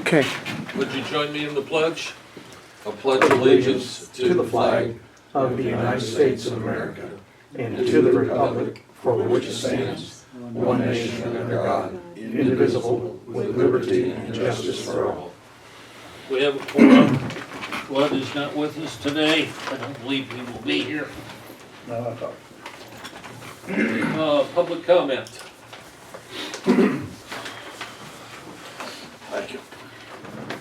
Okay. Would you join me in the pledge? I pledge allegiance to the flag Of the United States of America and to the republic for which it stands, one nation under God, indivisible, with liberty and justice for all. We have a quorum. Bud is not with us today. I don't believe he will be here. No, I thought. Public comment. Thank you.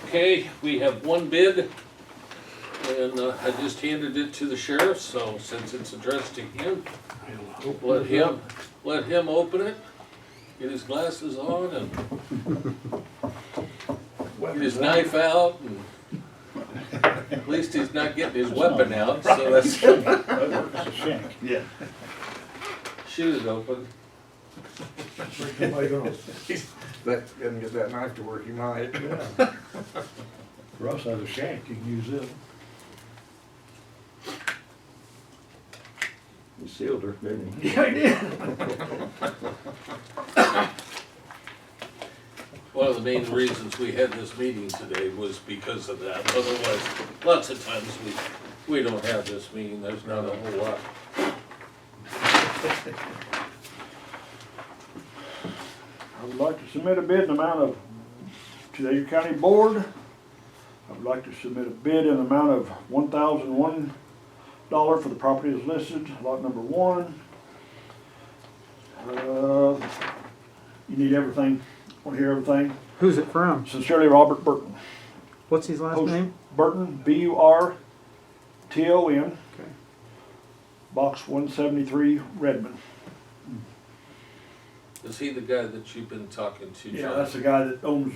Okay, we have one bid, and I just handed it to the sheriff, so since it's addressed to him, let him open it, get his glasses on, and get his knife out, and at least he's not getting his weapon out, so that's, That was a shank. Yeah. shoot it open. That doesn't get that knife to work, you might. Russ has a shank, you can use it. You sealed her, didn't you? Yeah, I did. One of the main reasons we had this meeting today was because of that. Otherwise, lots of times we don't have this meeting, there's not a whole lot. I would like to submit a bid in the amount of, to the Edgar County Board, I would like to submit a bid in the amount of $1,001 for the property as listed, lot number 1. You need everything, want to hear everything? Who's it from? Sincerely, Robert Burton. What's his last Post- name? Burton, B-U-R-T-O-N, Okay. Box 173, Redmond. Is he the guy that you've been talking to, Yeah, John? that's the guy that owns,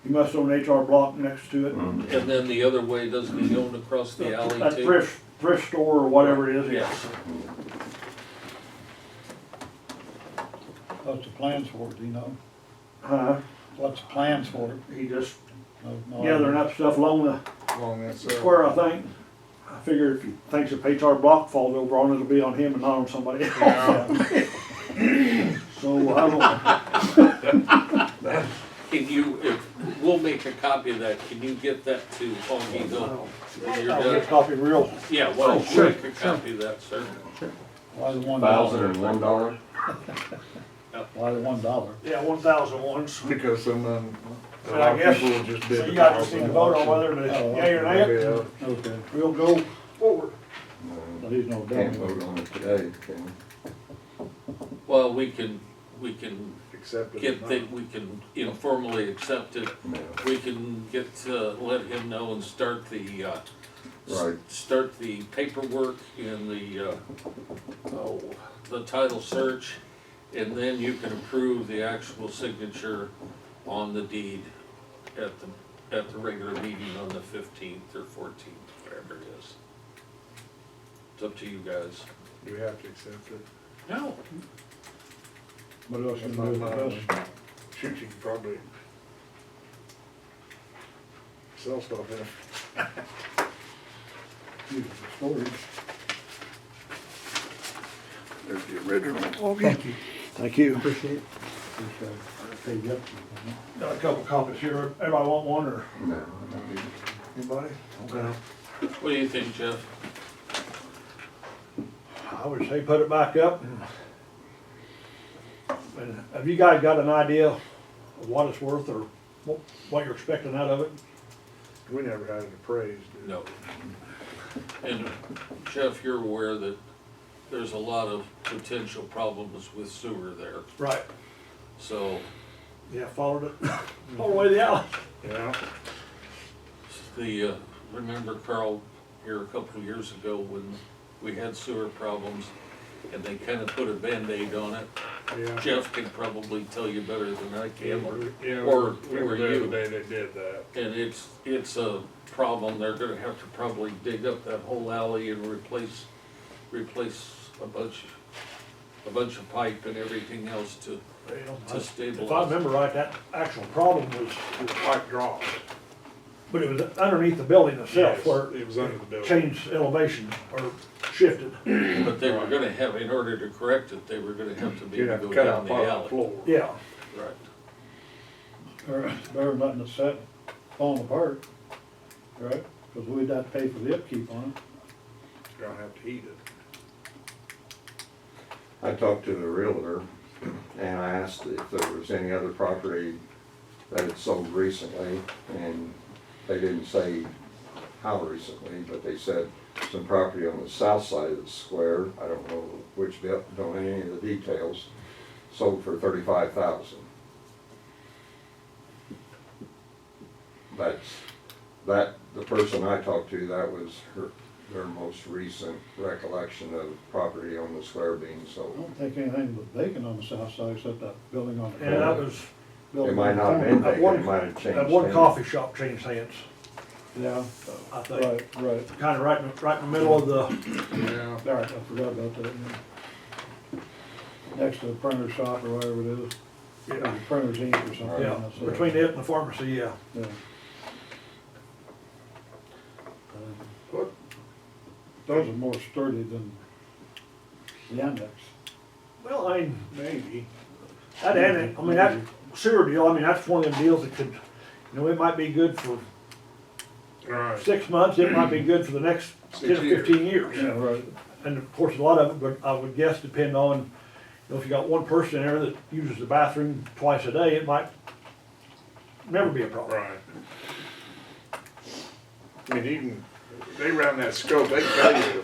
he must own HR Block next to it. And then the other way, doesn't he own across the alley That too? thrift store or whatever it is, yes. Yes. What's the plans for it, do you know? What's the plans for it? He just No gathering up stuff along the Along that square, I think. I figure if he thinks if HR Block falls over on it, it'll be on him and not on somebody else. So, I don't, Can you, we'll make a copy of that, can you get that to Foggy Hill? when you're I'll done? get a copy real. Yeah, well, Oh, sure, make a copy of that, sir. Why the $1? $1,001? Why the $1? Yeah, 1,001. Because some, a And I lot of guess, people will just bid so the you guys just need to vote on 1,000. whether it's yea or nay, Okay, we'll go forward. but he's no Can't dummy. vote on it today, can we? Well, we can Accept it. we can informally accept it. No. We can let him know and start the, Right. start the paperwork in the title search, and then you can approve the actual signature on the deed at the regular meeting on the 15th or 14th, whatever it is. It's up to you guys. Do we have to accept it? No. What else you If do with I'm, us? Shoot, you can probably sell stuff in it. Use it for storage. There's the original. Thank you. Thank you. Appreciate it. Pay you up. Got a couple copies here. Everybody want one or No, I don't need it. anybody? Okay. What do you think, Jeff? I would say put it back up. And have you guys got an idea of what it's worth or what you're expecting out of it? We never had it appraised. did we? No. And Jeff, you're aware that there's a lot of potential problems with sewer there, Right. so Yeah, followed it all the way to the alley. Yeah. remember Carl here a couple of years ago when we had sewer problems and they kind of put a Band-Aid on it. Yeah. Jeff can probably tell you better than I can, Yeah, or we were there you. the day they did that. and it's a problem. They're gonna have to probably dig up that whole alley and replace a bunch of pipe and everything else to stabilize. If I remember right, that actual problem was Pipe dropped. but it was underneath the building itself Yes, where it was under the building. changed elevation or shifted. But they were gonna have, in order to correct it, they were gonna have to maybe You'd have to go cut down out the part of the alley. floor. Yeah. Right. Better than letting it set falling apart, right? Cause we'd have to pay for the upkeep on it. You're gonna have to heat it. I talked to the realtor and I asked if there was any other property that had sold recently, and they didn't say how recently, but they said some property on the south side of the square, I don't know which, don't know any of the details, sold for $35,000. That, the person I talked to, that was their most recent recollection of property on the square being I sold. don't think anything was vacant on the south side except that building on the And that corner. was, It Building might on the not have corner. been At vacant, one- it might have changed that one hands. coffee shop changed hands, Yeah, I think. right. Kinda right in the middle of the, Yeah. All right, I forgot about that. Yeah. Next to the printer shop or whatever it is. yeah, Printer's Ink or something. yeah, that's it. between it and the pharmacy, yeah. Yeah. What? Those are more sturdy than the annex. Well, I mean, maybe. That annex, I mean, that sewer deal, I mean, that's one of them deals that could, it might be good for Right. 6 months, it might be good for the next 10 or 6 years. 15 years. Yeah, right. And of course, a lot of it, but I would guess depend on, if you got one person in there that uses the bathroom twice a day, it might never be a problem. Right. I mean, even, they ran that scope, they tell you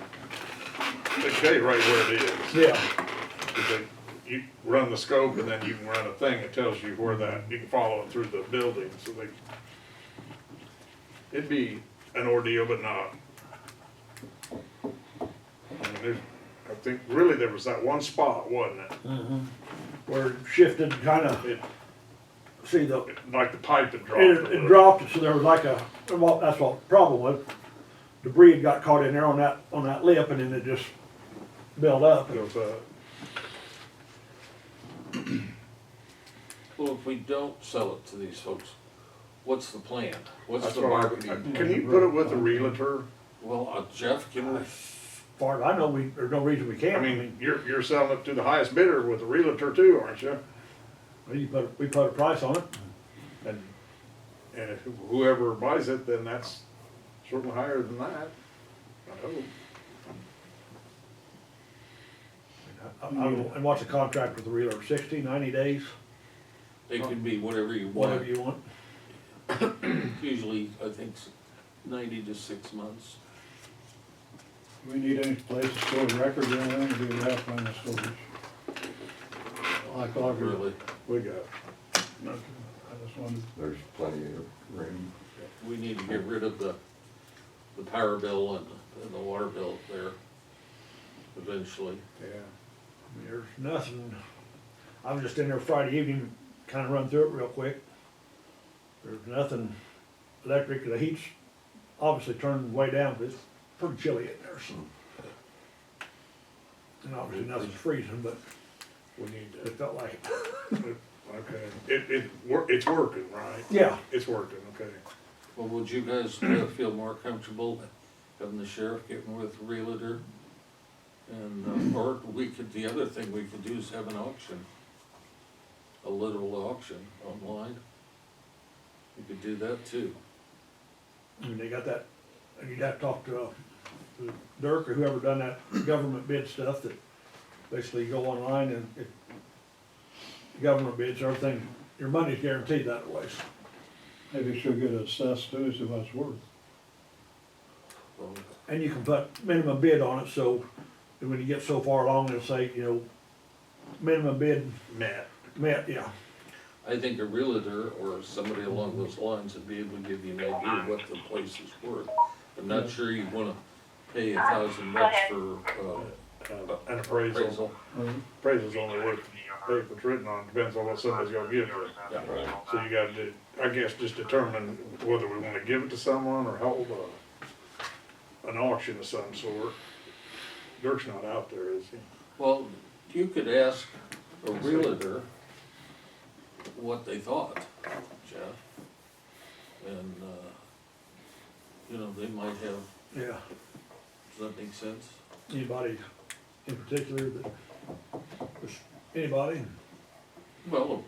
right where it is. Yeah, Because you run the scope and then you can run a thing that tells you where that, you can follow it through the building, so it'd be an ordeal, but not. I mean, I think really there was that one spot, wasn't it? where it shifted kinda, It, see the, like the pipe had dropped. a it little. dropped, so there was like a, well, that's what the problem was. Debris had got caught in there on that lip and then it just built up. Goes up. Well, if we don't sell it to these folks, what's the plan? What's That's the what marketing? can you put it with a realtor? Well, Jeff, can we, As far as I know, there's no reason we I can't. mean, you're selling it to the highest bidder with a realtor too, aren't you? We put a price on it. And if whoever buys it, then that's certainly higher than that. I hope. I don't know, and what's the contract with the realtor, 60, 90 days, it can be whatever you whatever want. you want? Usually, I think 90 to 6 months. Do we need any place to store records or anything, or do we have to find the storage? Like Augur. Really, We got, I just wondered. There's plenty of room. we need to get rid of the power bill and the water bill there eventually. yeah. I mean, there's nothing, I was just in there Friday evening, kinda run through it real quick. There's nothing electric, the heat's obviously turned way down, but it's pretty chilly in there, so. And obviously nothing's freezing, but We need it to, felt like it. okay. It's working, right? Yeah, It's working, okay. Well, would you guys feel more comfortable having the sheriff getting with realtor? And, or the other thing we could do is have an auction, a literal auction online. We could do that too. I mean, they got that, and you'd have to talk to Dirk or whoever done that government bid stuff, that basically you go online and it, government bids, everything, your money's guaranteed that way. Maybe she'll get assessed too, see what it's worth. Well, And you can put minimum bid on it, so that when you get so far along, it'll say, minimum bid Matt. met, yeah. I think a realtor or somebody along those lines would be able to give you an idea of what the place is worth. I'm not sure you'd wanna pay $1,000 for, An appraisal. appraisal. Appraisal's only worth, if it's written on, depends on what somebody's gonna give you. Yeah. So you gotta do, I guess, just determine whether we wanna give it to someone or hold an auction of some sort. Dirk's not out there, is he? Well, you could ask a realtor what they thought, Jeff. And, they might have, Yeah, does that make sense? anybody in particular that, just anybody, Well,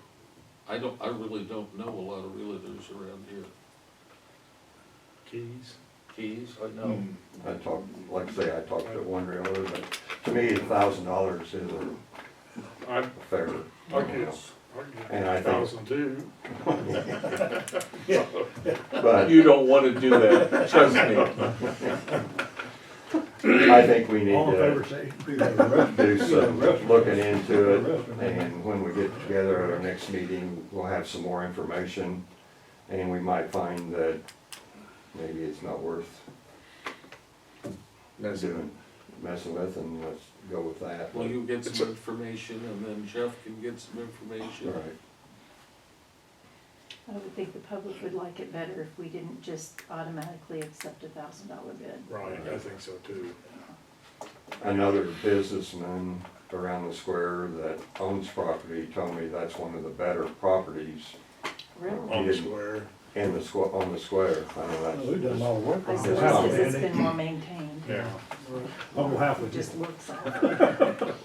I really don't know a lot of realtors around here. Keys. Keys, I know. I talked, like I say, I talked to one realtor, but to me, $1,000 is I, a fair. I get, And I think- 1,002. But You don't wanna do that, trust me. I think we need All in favor, to say. do some looking into it, and when we get together at our next meeting, we'll have some more information, and we might find that maybe it's not worth messing with, and let's go with that. Well, you get some information, and then Jeff can get some information. All right. I would think the public would like it better if we didn't just automatically accept $1,000 bid. Right, I think so too. Another businessman around the square that owns property told me that's one of the better properties Really? On the didn't- square. in the on the square. I know Well, that's we've done a lot of work I on suppose Wow, because it's Andy. been more maintained. Yeah. I'll go half It with you. just looks like.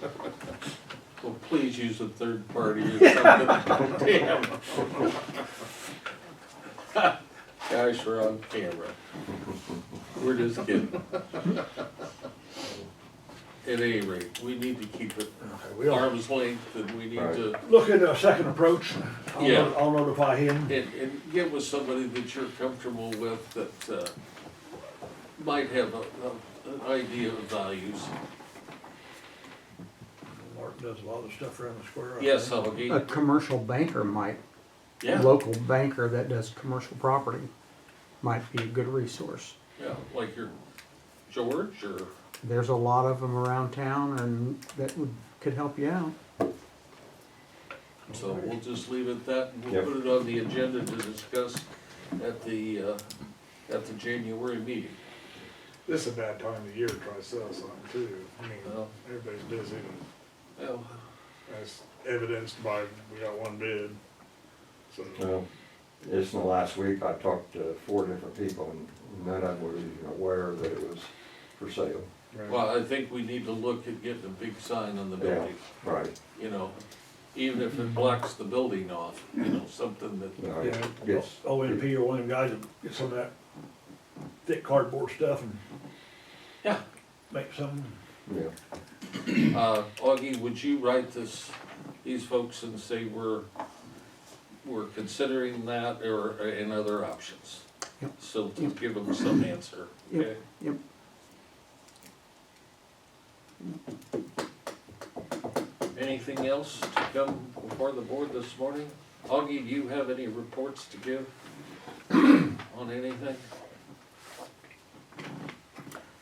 Well, please use a third party or something. Damn. Guys, we're on camera. We're just kidding. At any rate, we need to keep it We are. arm's length, and we need to, Look at a second approach. Yeah. I'll notify him. and get with somebody that you're comfortable with, that, might have an idea of values. Martin does a lot of stuff around the square. I Yes, think. A Huggy, commercial banker might, yeah, local banker that does commercial property might be a good resource. yeah, like your George, or, There's a lot of them around town and could help you out. so we'll just leave it at that, and we'll Yep. put it on the agenda to discuss at the January meeting. This is a bad time of year to try to sell something too. I mean, Well. everybody's busy, and Well, as evidenced by, we got one bid. So, Well, just in the last week, I talked to 4 different people, and none of them were even aware that it was for sale. right. well, I think we need to look at getting a big sign on the Yeah. building, Right. you know, even if it blocks the building off, you know, something that, No, Yeah, it gets- ONP or one of them guys that get some of that thick cardboard stuff and yeah. make some. Yeah. Augie, would you write these folks and say we're considering that or, and other options? Yep. So to give them some answer, Yep. okay? Yep. Anything else to come before the board this morning? Augie, do you have any reports to give on anything?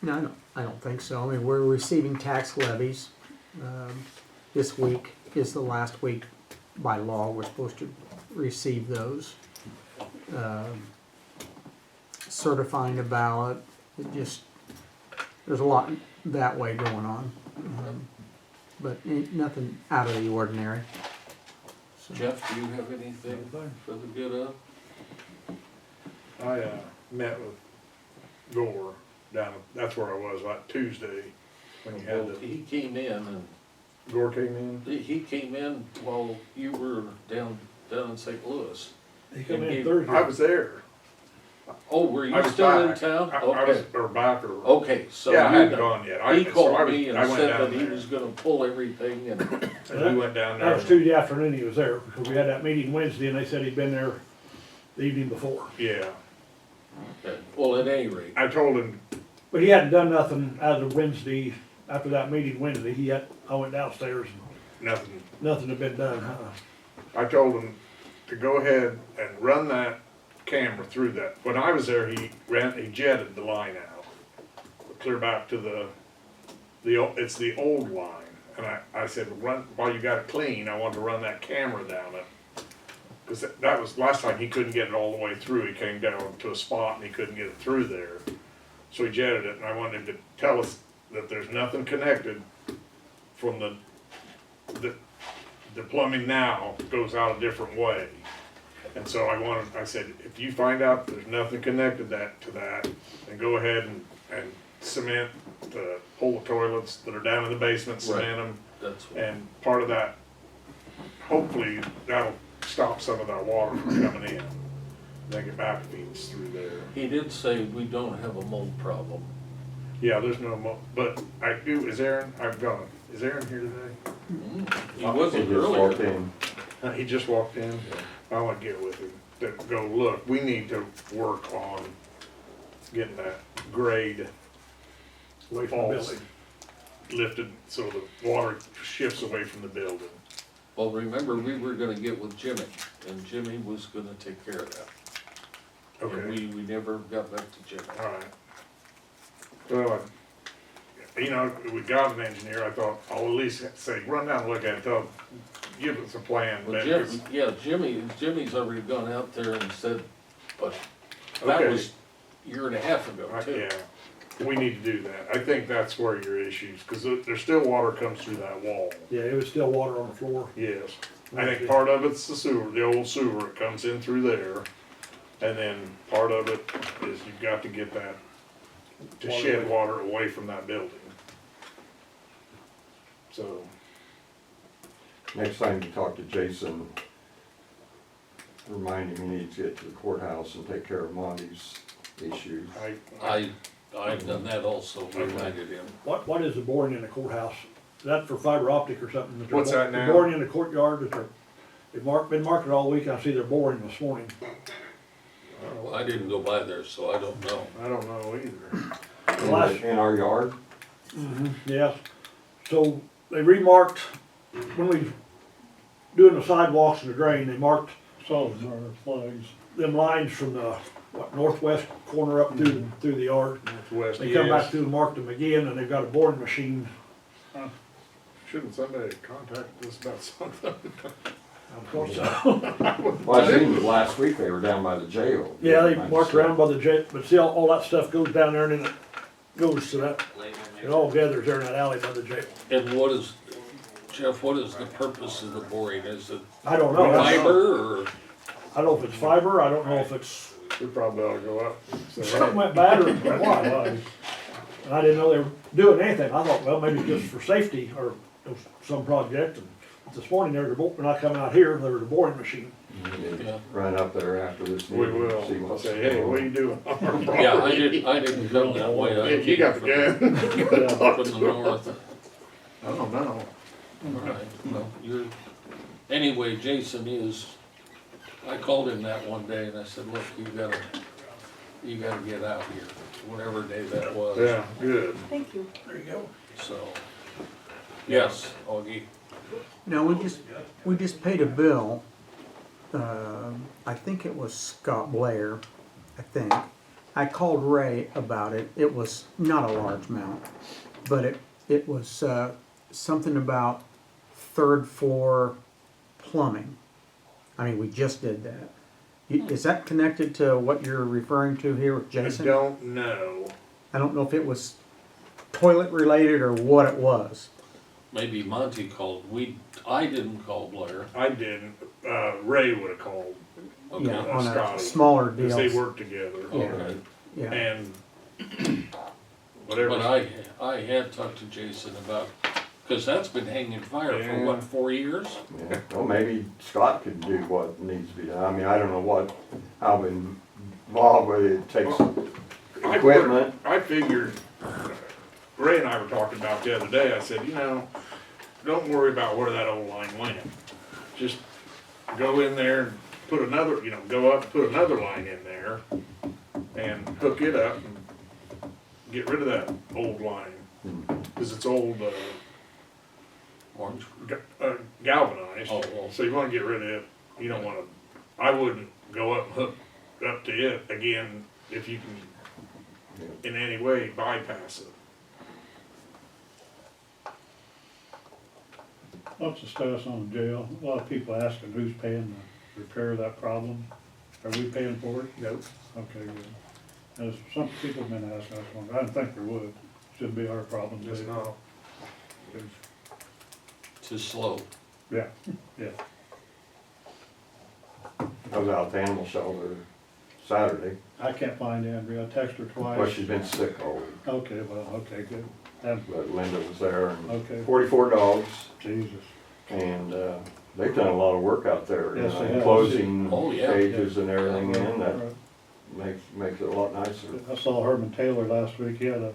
No, I don't think so. I mean, we're receiving tax levies. This week is the last week by law we're supposed to receive those. Certifying a ballot, there's a lot that way going on. But ain't nothing out of the ordinary. So, Jeff, do you have anything for the good of? I, met with Gore down, that's where I was, like Tuesday, when you had Well, the, he came in and Gore came in. he came in while you were down in St. Louis. He come And in Thursday. I was there. Oh, were I you was still in back. town? I was, Okay, or back, or, okay, so yeah, I you hadn't know, gone yet. he So I called was- me and I went said down that he there. was gonna pull everything and, And we went down That there. was Tuesday afternoon he was there, because we had that meeting Wednesday, and they said he'd been there the evening before. Yeah, well, at any rate, I told him, But he hadn't done nothing as of Wednesday, after that meeting Wednesday, I went downstairs and nothing. nothing had been done. I told him to go ahead and run that camera through that. When I was there, he jetted the line out, clear back to it's the old line. And I said, run, while you got it clean, I want to run that camera down it. Cause that was, last time he couldn't get it all the way through. He came down to a spot and he couldn't get it through there. So he jetted it, and I wanted him to tell us that there's nothing connected from the plumbing now goes out a different way. And so I said, if you find out there's nothing connected to that, then go ahead and cement pull the toilets that are down in the basement, cement them. that's, And part of that, hopefully, that'll stop some of that water from coming in. think it back feeds through there. He did say we don't have a mold problem. Yeah, there's no but I do, is Aaron, is Aaron here today? He He wasn't just walked earlier. in. He just walked in. I want to get with him to go look. We need to work on getting that grade Away from the falls building. lifted so the water shifts away from the building. Well, remember, we were gonna get with Jimmy, and Jimmy was gonna take care of that. And Okay, we never got back to Jimmy. all right. Well, you know, we got an engineer. I thought I'll at least say, run down and look at it. Give us a plan. Well, Jimmy's already gone out there and said, but that Okay. was a year and a half ago too. Yeah, we need to do that. I think that's where your issues, because there's still water comes through that wall. Yeah, it was still water on the floor. Yes. I think part of it's the sewer, the old sewer, it comes in through there. And then part of it is you've got to get that, to Water shed away. water away from that building. So, Next time you talk to Jason, remind him he needs to get to the courthouse and take care of Monty's issues. I've done that also, reminded him. What is the boring in the courthouse? Is that for fiber optic or something? They're What's that they're now? Boring in the courtyard, they've been marking all week, I see they're boring this morning. I didn't go by there, so I don't know. I don't know either. Last- In our yard, Yes, so they remarked, when we doing the sidewalks and the drain, they marked Solid our flags. them lines from the, northwest corner up through the yard. Northwest, They come back yes. through and marked them again, and they've got a boring machine. Shouldn't somebody contact us about something? Of course, so. well, I seen last week they were down by the jail. Yeah, they marked around by the jet, but see, all that stuff goes down there and then it goes to that, it all gathers there in that alley by the jail. And Jeff, what is the purpose of the boring? Is it I don't know. fiber or? I don't know if it's fiber, I don't know if it's, We probably ought to go up. So, something went bad or what. And I didn't know they were doing anything. I thought, well, maybe just for safety or some project. And this morning, when I come out here, there was a boring machine. Yeah. Run up there after this we meeting. See will what's say, going hey, on. what are you doing on our property? Yeah, I didn't come that way. I Hey, you got the came gun? from the north. I don't know. Alright, well, anyway, Jason I called him that one day and I said, look, you gotta get out here, whatever day that was. Yeah, good. Thank you. There you go. So, yes, Augie, No, we just paid a bill, I think it was Scott Blair, I think. I called Ray about it, it was not a large amount, but it was, something about third floor plumbing. I mean, we just did that. Is that connected to what you're referring to here with I Jason? don't know. I don't know if it was toilet related or what it was. maybe Monty called, I didn't call Blair. I didn't. Ray would have called, Okay. Yeah, on a Scotty, smaller because deal. they work together. Okay. Yeah, And whatever. But I had talked to Jason about, cause that's been hanging fire for Yeah. what, 4 years? Yeah, well, maybe Scott could do what needs to be done. I mean, I don't know how involved with it takes equipment. I figured, Ray and I were talking about the other day, I said, don't worry about where that old line went. Just go in there and put another, go up and put another line in there and hook it up and get rid of that old line. Cause it's old, Orange. galvanized, Oh, oh. so you wanna get rid of it. You don't wanna, I wouldn't go up and hook up to it again if you can in any way bypass it. What's the status on the jail? A lot of people asking who's paying the repair of that problem. Are we paying for it? Nope. Okay, good. As some people have been asking us, I didn't think there would. Shouldn't be our problem. It's not. Too slow. Yeah, yeah. I was out at the animal shelter Saturday. I can't find Andrea. I texted her Well, twice. she's been sick all week, Okay, well, okay, good. And, but Linda was there and okay, 44 dogs. Jesus. And they've done a lot of work out there, you Yes, they know, have. closing Oh, yeah. cages and everything in, that Right. makes it a lot nicer. I saw Herman Taylor last week, he had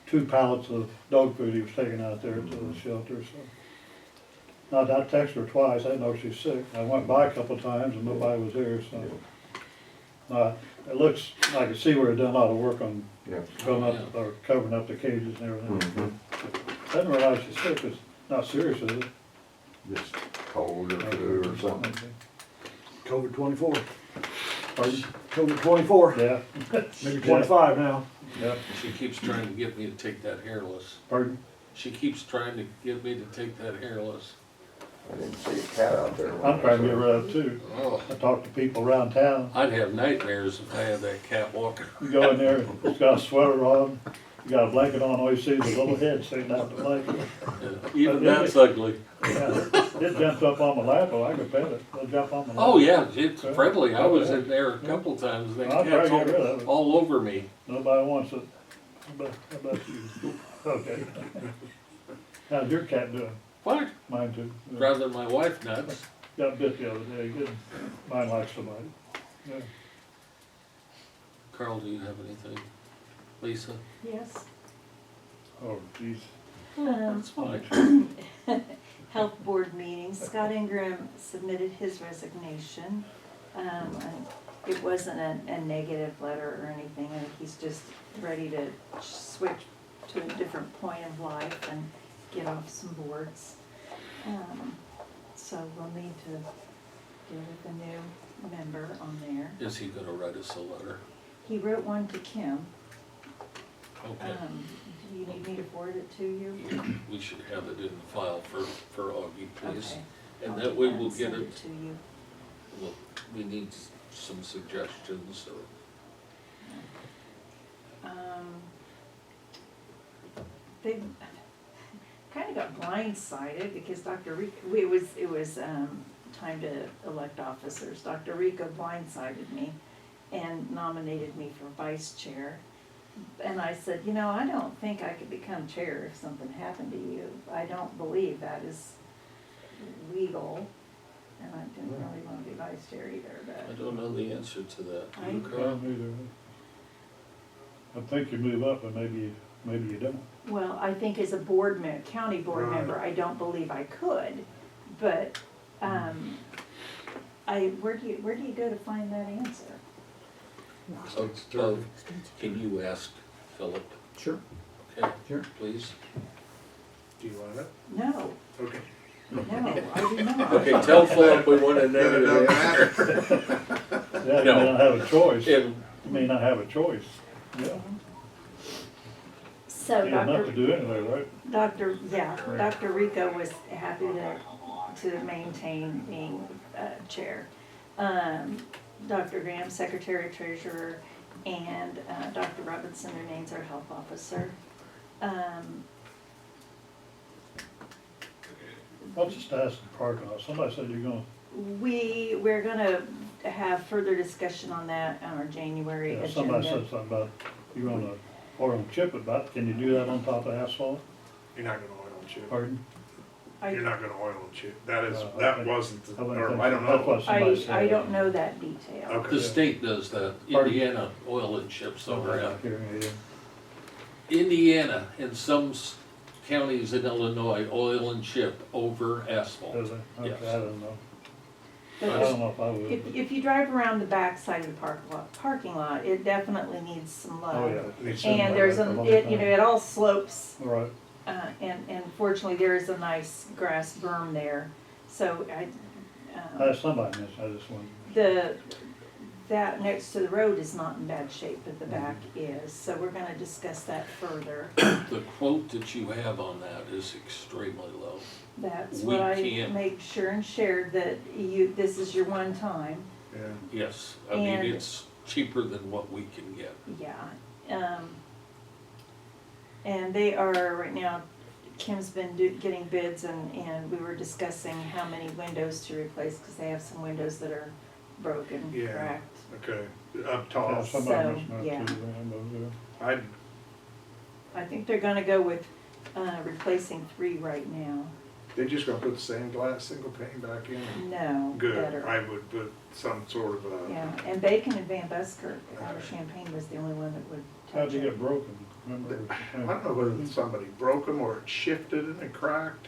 2 pallets of dog food he was taking out there to the shelter, so. Now, I texted her twice, I didn't know she's sick, I went by a couple of times and nobody was there, so. It looks, I can see where they've done a lot of work on Yeah. filling up, or covering up the cages and everything. Mhm. I didn't realize she's sick, it's not serious, is it? Just cold or flu or something. COVID 24. Pardon? COVID 24, Yeah, maybe 25 now. yeah, She keeps trying to get me to take that hairless. pardon? She keeps trying to get me to take that hairless. I didn't see a cat out there. when I'm I trying to saw get it. rid of it too. Oh, I talk to people around town, I'd have nightmares if I had that cat walking. you go in there, it's got a sweater on, you got a blanket on, all you see is a little head sticking out the blanket. Even that's ugly. Yeah, it jumped up on my lap, oh, I could pet it, it'll jump on my lap. Oh, yeah, it's friendly. I was in there a couple times. The I'll try to cat's get rid of it. all over me. Nobody wants it. How about you? Okay. How's your cat doing? What? Mine too. Yeah. Driving my wife nuts. Got bit the other day, good. Mine likes somebody. Yeah. Carl, do you have anything? Lisa? Yes. Oh, geez. That's fine. Health board meeting, Scott Ingram submitted his resignation. And it wasn't a negative letter or anything, I think he's just ready to switch to a different point of life and get off some boards. So we'll need to deal with a new member on there. Is he gonna write us a letter? He wrote one to Kim. Okay. Do you need me to forward it to you? We should have it in the file for Augie, please. Okay. And I'll that way and we'll get send it, to you. well, we need some suggestions or. They kind of got blindsided because Dr. Rico, it was time to elect officers. Dr. Rico blindsided me and nominated me for vice chair. And I said, you know, I don't think I could become chair if something happened to you. I don't believe that is legal. And I didn't really want to be vice chair either, I but don't know the answer to that. Do you, I- Carl? Me either. I think you move up, but maybe you don't. well, I think as a board county board Right. member, I don't believe I could, but, where do you go to find that answer? Can you ask Philip? Sure, Okay, sure. please? Do you want it? No, Okay. no, I do not. Okay, tell Philip we want to Then it know. doesn't matter. Yeah, you No. may not have a choice. And You may not have a choice. Yeah. So You have enough to do anyway, right? Dr. Rico was happy to maintain being chair. Dr. Graham, secretary treasurer, and Dr. Robinson remains our health officer. What's the status of the parking lot? Somebody said you're gonna, We're gonna have further discussion on that on our January agenda. somebody said something about you're gonna oil and chip it, but can you do that on top of asphalt? You're not gonna oil and chip. Pardon? You're not gonna oil and chip. That is, I that think- wasn't, the- wouldn't or think I so. don't That's what know. somebody said. I don't know that detail. Okay. the state does that. Pardon? Indiana Oil and Chips over at Hearing you. Indiana and some counties in Illinois, oil and chip over asphalt. Does it? Okay, Yes. I don't know. I But don't know if I would. if you drive around the back side of the parking lot, it definitely needs some love. Oh, yeah. Needs some And love there's for a long it all slopes, All right. and fortunately, there is a nice grass berm there, so Somebody mentioned, I just wanted. that next to the road is not in bad shape, but the back is, so we're gonna discuss that further. The quote that you have on that is extremely low. That's We what I can't- made sure and shared, that this is your one time, Yeah. Yes, I mean, And- it's cheaper than what we can get. yeah. And they are, right now, Kim's been getting bids, and we were discussing how many windows to replace, because they have some windows that are broken, Yeah. cracked. Okay, up Yeah, top. somebody So, mentioned that yeah. too. Those, I, I think they're gonna go with, replacing 3 right now. They just gonna put the same glass, single pane back in? No, Good, better. I would put some sort of a, Yeah, and Bacon and Van Busker out of Champaign was the only one that would How'd touch you it. get broken? Remember? I don't know whether somebody broke them or it shifted and it cracked.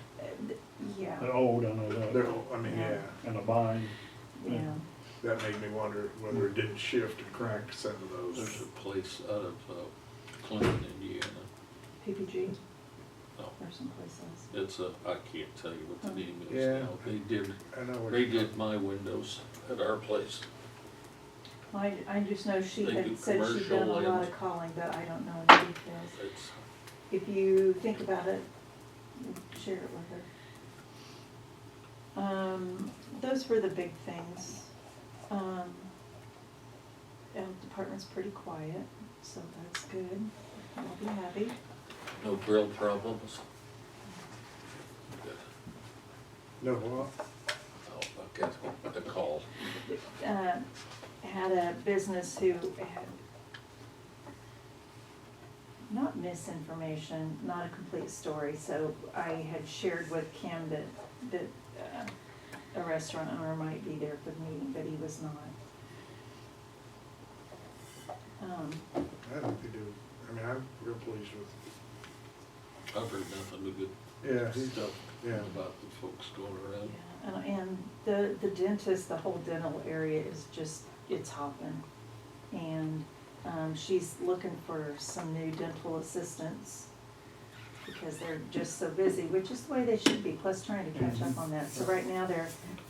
Yeah, They're old, I know They're, that, I mean, yeah, and a bind. yeah. that made me wonder whether it didn't shift and crack some of There's those. a place out of Clinton, Indiana. PPG No, or someplace else. it's I can't tell you what the name is Yeah. now. They did, I know what they you're did my windows at our place. Well, I just know she They do had said she'd done a commercial lot and- of calling, but I don't know any details. It's, If you think about it, share it with her. Those were the big things. Health department's pretty quiet, so that's good. I'll be happy. no grill problems. Good. No, what? Oh, I got a call. Had a business who had, not misinformation, not a complete story, so I had shared with Kim that a restaurant owner might be there for the meeting, but he was not. I think they do. I mean, I'm real pleased with, I've heard nothing but good yeah, he's, stuff yeah. about the folks going around. Yeah, and the dentist, the whole dental area is just, it's hopping. And, she's looking for some new dental assistants because they're just so busy, which is the way they should be, plus trying to catch up on that. So right now they're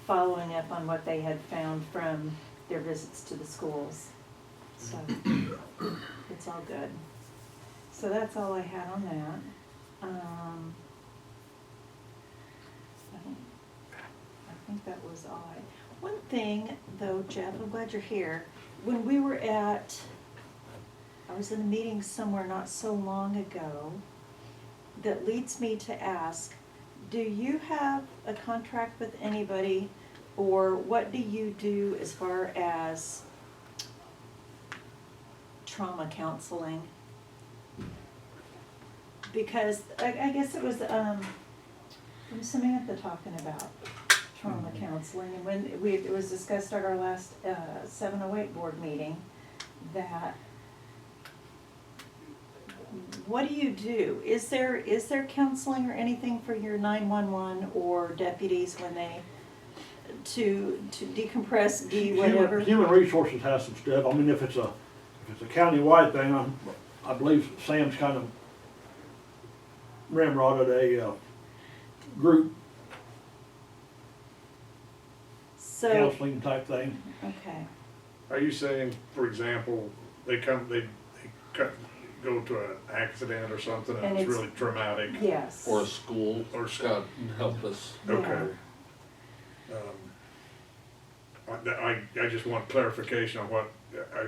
following up on what they had found from their visits to the schools. So, it's all good. So that's all I had on that. I think that was all one thing though, Jeff, I'm glad you're here. When we were I was in a meeting somewhere not so long ago that leads me to ask, do you have a contract with anybody or what do you do as far as trauma counseling? Because I guess it was Samantha talking about trauma counseling, and when it was discussed at our last 708 board meeting, that, what do you do? Is there counseling or anything for your 911 or deputies when they, to decompress, whatever? Human Resources has some stuff. I mean, if it's a county-wide thing, I believe Sam's kind of ramrodded a group So, counseling type thing. okay, Are you saying, for example, they go to an accident or something And and it's it's- really traumatic? yes. Or a school, Or God help us. Okay. I just want clarification on what, I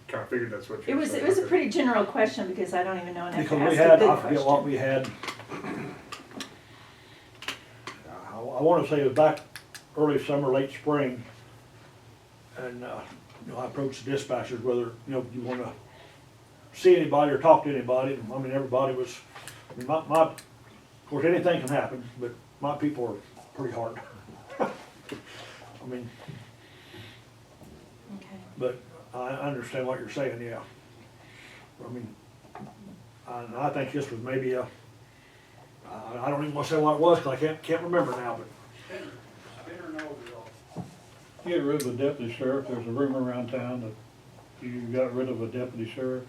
kinda figured that's what you It were was, saying. it was a Okay. pretty general question because I don't even know enough to Because we ask a had, good I forget what question. we had. I wanna say it was back early summer, late spring. And, I approached the dispatchers whether, you wanna see anybody or talk to anybody. And, I mean, everybody was, of course, anything can happen, but my people are pretty hard. I mean, Okay. but I understand what you're saying, yeah. I mean, I think this was maybe I don't even wanna say what it was, cause I can't remember now, but. Get rid of the deputy sheriff, there's a rumor around town that you got rid of a deputy sheriff.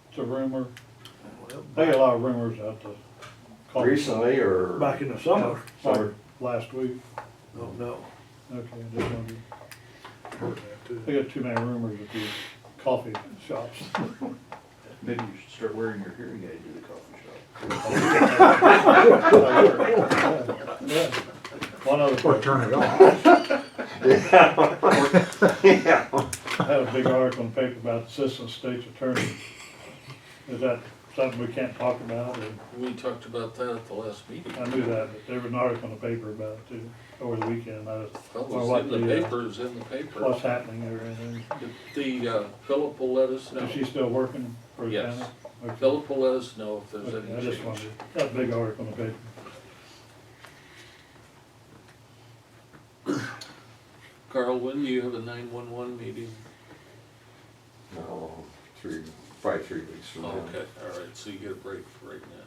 It's a rumor, they got a lot of rumors out the. Recently or? Back in the summer. Like last week, Oh, no. okay, I just wondered. Heard that too. They got too many rumors at these coffee shops. Maybe you should start wearing your hearing aid to the coffee shop. Yeah. One other Or question, turn it off. Yeah. I had a big article in the paper about assistant state's attorney. Is that something we can't talk about, or, We talked about that at the last meeting. I knew that, but there was an article in the paper about it too, over the weekend, Well, or it's what in the the, paper, it's in the paper. what's happening or anything. Philip will let us know. Is she still working for the Yes. county? Okay. Philip will let us know if there's Okay, any I just change. wondered, that big article in the paper. Carl, when do you have a 911 meeting? No, probably 3 weeks from now. Okay, all right, so you get a break right now.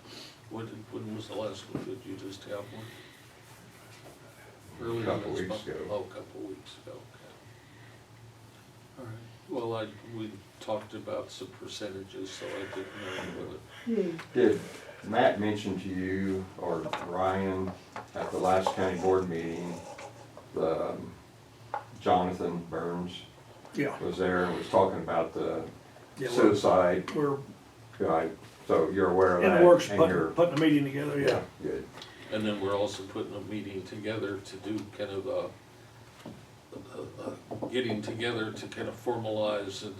When was the last one? Did you just have one? Earlier Couple this weeks month? ago. Oh, a couple weeks ago, okay. All right, well, we talked about some percentages, so I didn't know whether. Did Matt mention to you, or Ryan, at the last county board meeting, the Jonathan Burns Yeah, was there and was talking about the yeah, suicide we're guy, so you're aware of in that? the works, and putting, you're- putting a meeting together, yeah. Good. And then we're also putting a meeting together to do kind of getting together to kind of formalize and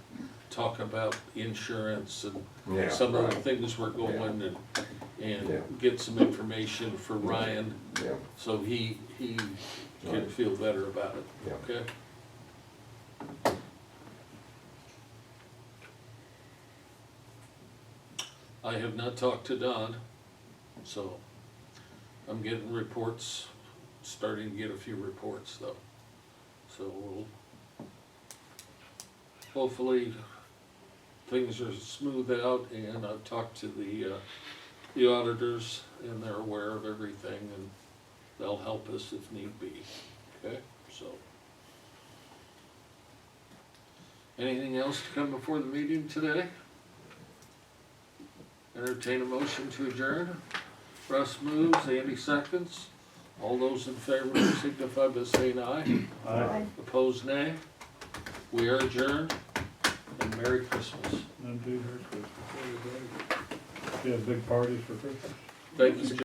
talk about insurance and Yeah, some of the right. things we're going and Yeah. get some information for Ryan, Yeah, so he can Right. feel better about it, Yeah. okay? I have not talked to Don, so I'm getting reports, starting to get a few reports though. So we'll, hopefully, things are smoothed out, and I've talked to the auditors, and they're aware of everything, and they'll help us if need be, okay, so. Anything else to come before the meeting today? Entertain a motion to adjourn. Russ moves, Andy seconds. All those in favor signify by saying aye. I, Opposed, nay. We are adjourned, and Merry Christmas. and do her Christmas, everybody. You have big parties for Christmas? Thank you,